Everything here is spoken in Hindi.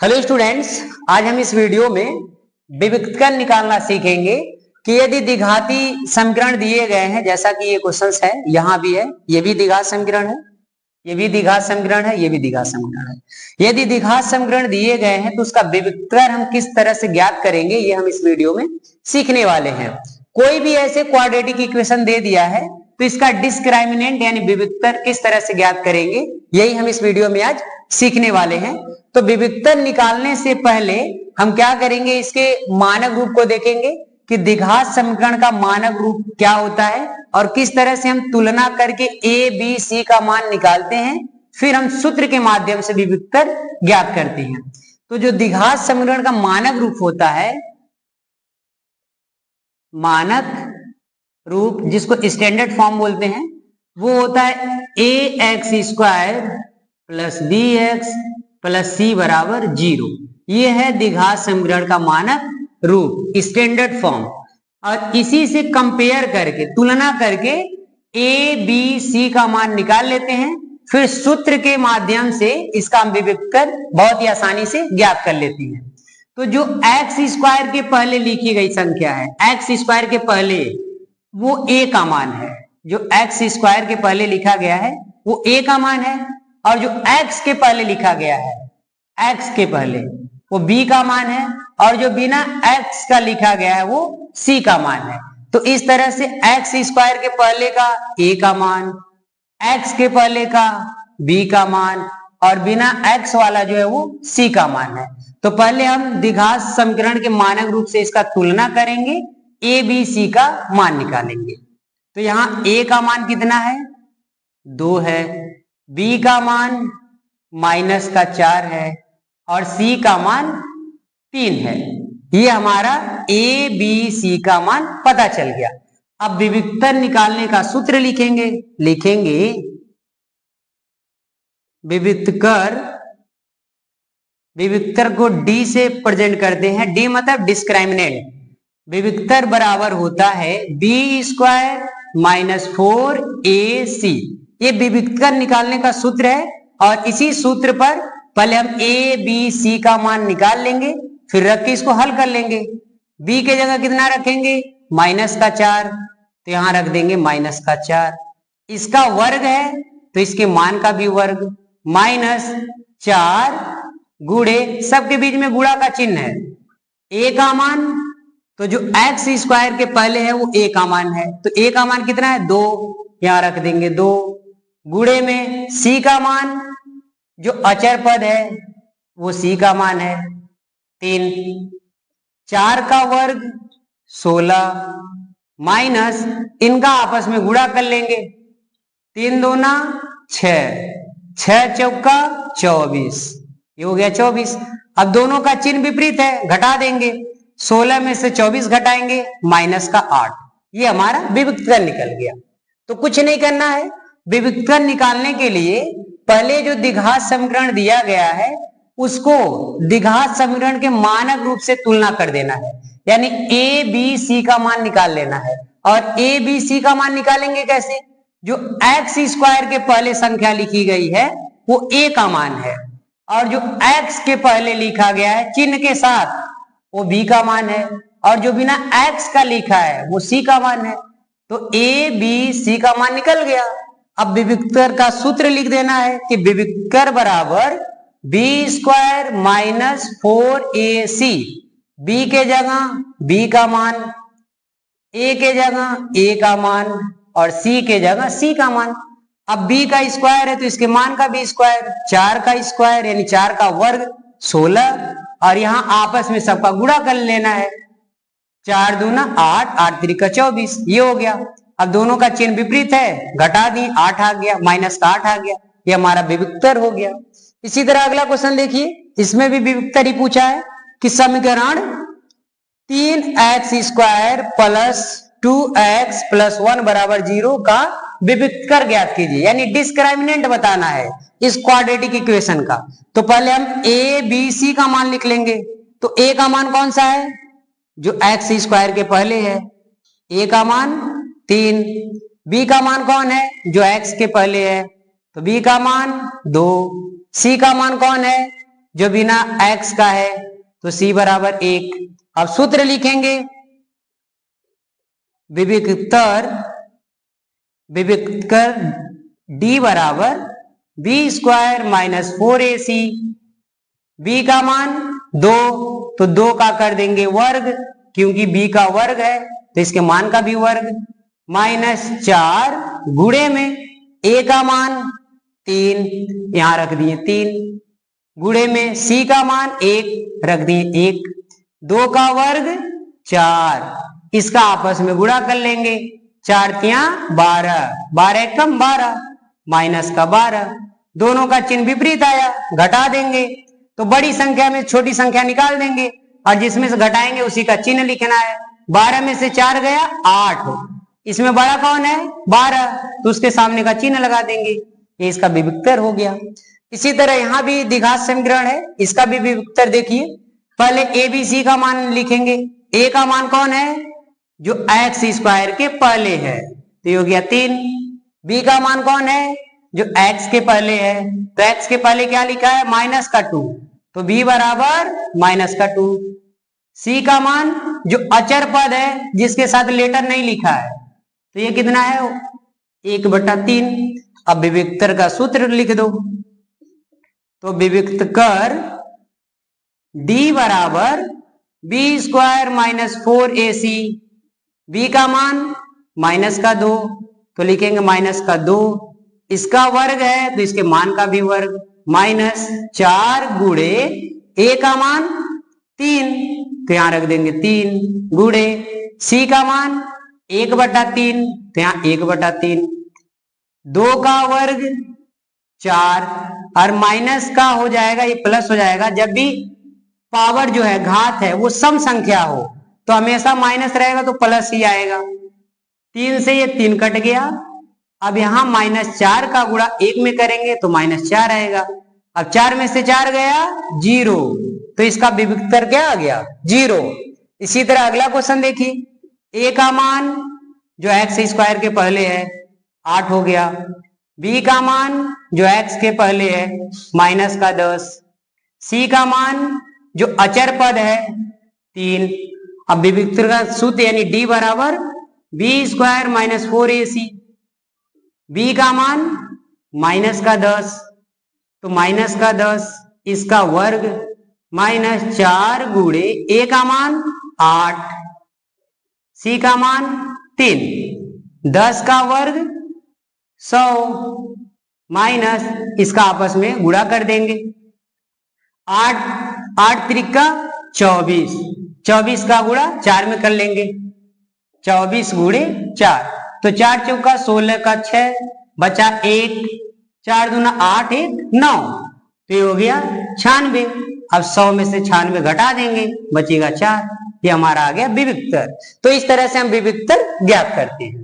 हेलो स्टूडेंट्स, आज हम इस वीडियो में विविक्तकरण निकालना सीखेंगे कि यदि द्विघाती समीकरण दिए गए हैं, जैसा कि ये क्वेश्चंस है, यहाँ भी है, ये भी द्विघात समीकरण है, ये भी द्विघात समीकरण है, ये भी द्विघात समीकरण है। यदि द्विघात समीकरण दिए गए हैं तो उसका विविक्तकरण हम किस तरह से ज्ञात करेंगे, ये हम इस वीडियो में सीखने वाले हैं। कोई भी ऐसे क्वाड्रेटिक इक्वेशन दे दिया है तो इसका डिस्क्रिमिनेंट यानी विविक्तकरण किस तरह से ज्ञात करेंगे, यही हम इस वीडियो में आज सीखने वाले हैं। तो विविक्तकरण निकालने से पहले हम क्या करेंगे, इसके मानक रूप को देखेंगे कि द्विघात समीकरण का मानक रूप क्या होता है और किस तरह से हम तुलना करके ए बी सी का मान निकालते हैं, फिर हम सूत्र के माध्यम से विविक्तकरण ज्ञात करते हैं। तो जो द्विघात समीकरण का मानक रूप होता है, मानक रूप जिसको स्टैंडर्ड फॉर्म बोलते हैं, वो होता है a x square plus b x plus c बराबर 0। ये है द्विघात समीकरण का मानक रूप, स्टैंडर्ड फॉर्म। और इसी से कंपेयर करके, तुलना करके ए बी सी का मान निकाल लेते हैं, फिर सूत्र के माध्यम से इसका हम विविक्तकरण बहुत ही आसानी से ज्ञात कर लेते हैं। तो जो एक्स स्क्वायर के पहले लिखी गई संख्या है, एक्स स्क्वायर के पहले वो a का मान है, जो एक्स स्क्वायर के पहले लिखा गया है वो a का मान है, और जो x के पहले लिखा गया है, x के पहले वो b का मान है, और जो बिना x का लिखा गया है वो c का मान है। तो इस तरह से एक्स स्क्वायर के पहले का a का मान, x के पहले का b का मान, और बिना x वाला जो है वो c का मान है। तो पहले हम द्विघात समीकरण के मानक रूप से इसका तुलना करेंगे, ए बी सी का मान निकालेंगे। तो यहां a का मान कितना है, 2 है, b का मान -4 है, और c का मान 3 है। ये हमारा ए बी सी का मान पता चल गया। अब विविक्तकरण निकालने का सूत्र लिखेंगे विविक्तकरण को d से प्रेजेंट करते हैं, d मतलब डिस्क्रिमिनेंट। विविक्तकरण बराबर होता है बी स्क्वायर माइनस 4ac। ये विविक्तकरण निकालने का सूत्र है, और इसी सूत्र पर पहले हम a b c का मान निकाल लेंगे, फिर रख के इसको हल कर लेंगे। b के जगह कितना रखेंगे, -4, तो यहां रख देंगे -4। इसका वर्ग है तो इसके मान का भी वर्ग, -4 गुणे, सबके बीच में गुणा का चिन्ह है, a का मान, तो जो एक्स स्क्वायर के पहले है वो a का मान है, तो a का मान कितना है, 2, यहां रख देंगे 2, गुणे में c का मान, जो अचर पद है वो c का मान है 3, 4 का वर्ग 16, माइनस इनका आपस में गुणा कर लेंगे, 3 दूना 6, 6 चौका 24, ये हो गया 24। अब दोनों का चिन्ह विपरीत है, घटा देंगे, 16 में से 24 घटाएंगे, -8। ये हमारा विविक्तकरण निकल गया। तो कुछ नहीं करना है, विविक्तकरण निकालने के लिए पहले जो द्विघात समीकरण दिया गया है उसको द्विघात समीकरण के मानक रूप से तुलना कर देना है, यानी ए बी सी का मान निकाल लेना है। और ए बी सी का मान निकालेंगे कैसे, जो एक्स स्क्वायर के पहले संख्या लिखी गई है वो a का मान है, और जो x के पहले लिखा गया है चिन्ह के साथ वो b का मान है, और जो बिना x का लिखा है वो c का मान है। तो a b c का मान निकल गया। अब विविक्तकरण का सूत्र लिख देना है कि विविक्तकरण बराबर b square minus 4ac। b के जगह b का मान, a के जगह a का मान, और c के जगह c का मान। अब b का स्क्वायर है तो इसके मान का भी स्क्वायर, 4 का स्क्वायर यानी 4 का वर्ग 16, और यहां आपस में सबका गुणा कर लेना है, 4 दूना 8, 8 त्रिका 24, ये हो गया। अब दोनों का चिन्ह विपरीत है, घटा दी, 8 आ गया, -8 आ गया, ये हमारा विविक्तकरण हो गया। इसी तरह अगला क्वेश्चन देखिए, इसमें भी विविक्तकरण ही पूछा है कि समीकरण 3x square plus 2x plus 1 बराबर 0 का विविक्तकरण ज्ञात कीजिए, यानी डिस्क्रिमिनेंट बताना है इस क्वाड्रेटिक इक्वेशन का। तो पहले हम a b c का मान लिख लेंगे। तो a का मान कौन सा है, जो एक्स स्क्वायर के पहले है, a का मान 3, b का मान कौन है, जो x के पहले है, तो b का मान 2, c का मान कौन है, जो बिना x का है, तो c बराबर 1। अब सूत्र लिखेंगे, विविक्तर d बराबर B square minus 4ac। b का मान 2, तो 2 का कर देंगे वर्ग, क्योंकि b का वर्ग है तो इसके मान का भी वर्ग, माइनस 4 गुणे में a का मान 3, यहां रख दिए 3, गुणे में c का मान 1 रख दिए 1, 2 का वर्ग 4, इसका आपस में गुणा कर लेंगे, 4 तिया 12, 12 कम 12, माइनस का 12, दोनों का चिन्ह विपरीत आया, घटा देंगे, तो बड़ी संख्या में छोटी संख्या निकाल देंगे और जिसमें से घटाएंगे उसी का चिन्ह लिखना है। 12 में से 4 गया 8, इसमें बड़ा कौन है 12, तो उसके सामने का चिन्ह लगा देंगे, ये इसका विविक्तर हो गया। इसी तरह यहां भी द्विघात समीकरण है, इसका भी विविक्तर देखिए। पहले ए बी सी का मान लिखेंगे, ए का मान कौन है जो एक्स स्क्वायर के पहले है, तो ये हो गया 3। बी का मान कौन है जो x के पहले है, तो x के पहले क्या लिखा है माइनस का 2, तो b बराबर माइनस का 2। c का मान जो अचर पद है जिसके साथ लेटर नहीं लिखा है, तो ये कितना है 1/3। अब विविक्तर का सूत्र लिख दो, तो विविक्तर d बराबर B square minus 4ac। b का मान माइनस का 2, तो लिखेंगे माइनस का 2, इसका वर्ग है तो इसके मान का भी वर्ग, माइनस 4 गुणे a का मान 3, तो यहां रख देंगे 3, गुणे c का मान 1/3, तो यहां 1/3, 2 का वर्ग 4, और माइनस का हो जाएगा ये प्लस हो जाएगा, जब भी पावर जो है घात है वो सम संख्या हो तो हमेशा माइनस रहेगा तो प्लस ही आएगा। 3 से ये 3 कट गया, अब यहां -4 का गुणा 1 में करेंगे तो -4 आएगा, अब 4 में से 4 गया 0, तो इसका विविक्तर क्या आ गया 0। इसी तरह अगला क्वेश्चन देखिए, a का मान जो एक्स स्क्वायर के पहले है 8 हो गया, b का मान जो x के पहले है माइनस का 10, c का मान जो अचर पद है 3। अब विविक्तर का सूत्र यानी d बराबर B square minus 4ac, b का मान माइनस का 10, तो माइनस का 10 इसका वर्ग, -4 गुणे a का मान 8, c का मान 3, 10 का वर्ग 100, माइनस इसका आपस में गुणा कर देंगे, 8 त्रिका 24, 24 का गुणा 4 में कर लेंगे, 24 गुणे 4, तो 4 चौका 16 का 6, बचा 1, 4 दूना 8, 1 9, तो ये हो गया 96। अब 100 में से 96 घटा देंगे, बचेगा 4, ये हमारा आ गया विविक्तर। तो इस तरह से हम विविक्तर ज्ञात करते हैं।